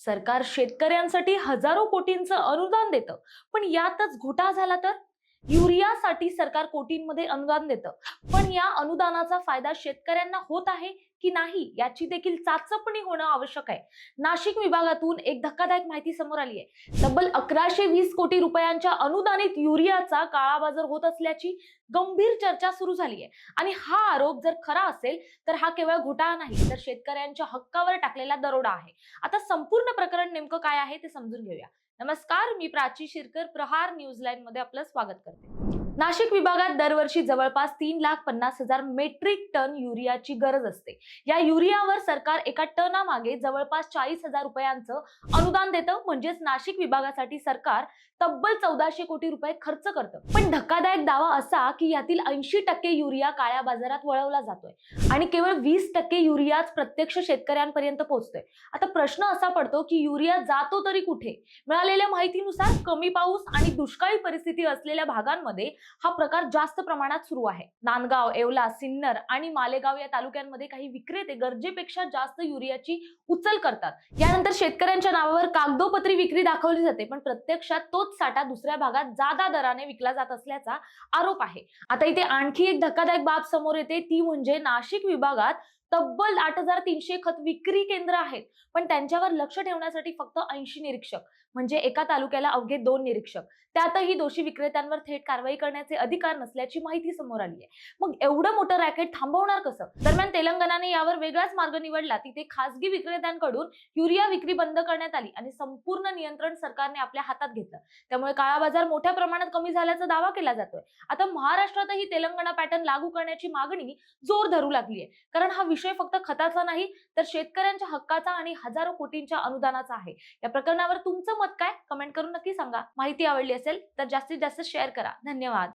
सरकार शेतकऱ्यांसाठी हजारो कोटींचं अनुदान देतं, पण यातच घोटाळा झाला तर? युरियासाठी सरकार कोटींमध्ये अनुदान देतं, पण या अनुदानाचा फायदा शेतकऱ्यांना होत आहे की नाही याची देखील चाचपणी होणं आवश्यक आहे. नाशिक विभागातून एक धक्कादायक माहिती समोर आली आहे. तब्बल 1120 कोटी रुपयांच्या अनुदानित युरियाचा काळाबाजार होत असल्याची गंभीर चर्चा सुरू झाली आहे. आणि हा आरोप जर खरा असेल तर हा केवळ घोटाळा नाही, तर शेतकऱ्यांच्या हक्कावर टाकलेला दरोडा आहे. आता संपूर्ण प्रकरण नेमकं काय आहे ते समजून घेऊया. नमस्कार, मी प्राची शिरकर, प्रहार न्यूज लाईन मध्ये आपलं स्वागत करते. नाशिक विभागात दरवर्षी जवळपास 3,50,000 मेट्रिक टन युरियाची गरज असते. या युरियावर सरकार एका टनामागे जवळपास 40,000 रुपयांचं अनुदान देतं. म्हणजेच नाशिक विभागासाठी सरकार तब्बल 1400 कोटी रुपये खर्च करतं. पण धक्कादायक दावा असा की यातील 80% युरिया काळ्या बाजारात वळवला जातोय आणि केवळ 20% युरियाच प्रत्यक्ष शेतकऱ्यांपर्यंत पोहोचतोय. आता प्रश्न असा पडतो की युरिया जातो तरी कुठे? मिळालेल्या माहितीनुसार कमी पाऊस आणि दुष्काळी परिस्थिती असलेल्या भागांमध्ये हा प्रकार जास्त प्रमाणात सुरू आहे. नांदगाव, येवला, सिन्नर आणि मालेगाव या तालुक्यांमध्ये काही विक्रेते गरजेपेक्षा जास्त युरियाची उचल करतात. यानंतर शेतकऱ्यांच्या नावावर कागदोपत्री विक्री दाखवली जाते, पण प्रत्यक्षात तोच साठा दुसऱ्या भागात जादा दराने विकला जात असल्याचा आरोप आहे. आता इथे आणखी एक धक्कादायक बाब समोर येते, ती म्हणजे नाशिक विभागात तब्बल 8,300 खत विक्री केंद्र आहेत, पण त्यांच्यावर लक्ष ठेवण्यासाठी फक्त 80 निरीक्षक, म्हणजे एका तालुक्याला अवघे 2 निरीक्षक. त्यातही दोषी विक्रेत्यांवर थेट कारवाई करण्याचे अधिकार नसल्याची माहिती समोर आली आहे. मग एवढं मोठं रॅकेट थांबवणार कसं? दरम्यान तेलंगणाने यावर वेगळाच मार्ग निवडला. तिथे खासगी विक्रेत्यांकडून युरिया विक्री बंद करण्यात आली आणि संपूर्ण नियंत्रण सरकारने आपल्या हातात घेतलं. त्यामुळे काळा बाजार मोठ्या प्रमाणात कमी झाल्याचा दावा केला जातोय. आता महाराष्ट्रातही तेलंगणा पॅटर्न लागू करण्याची मागणी जोर धरू लागली आहे, कारण हा विषय फक्त खताचा नाही, तर शेतकऱ्यांच्या हक्काचा आणि हजारो कोटींच्या अनुदानाचा आहे. या प्रकरणावर तुमचं मत काय? कमेंट करून नक्की सांगा. माहिती आवडली असेल तर जास्तीत जास्त शेअर करा. धन्यवाद.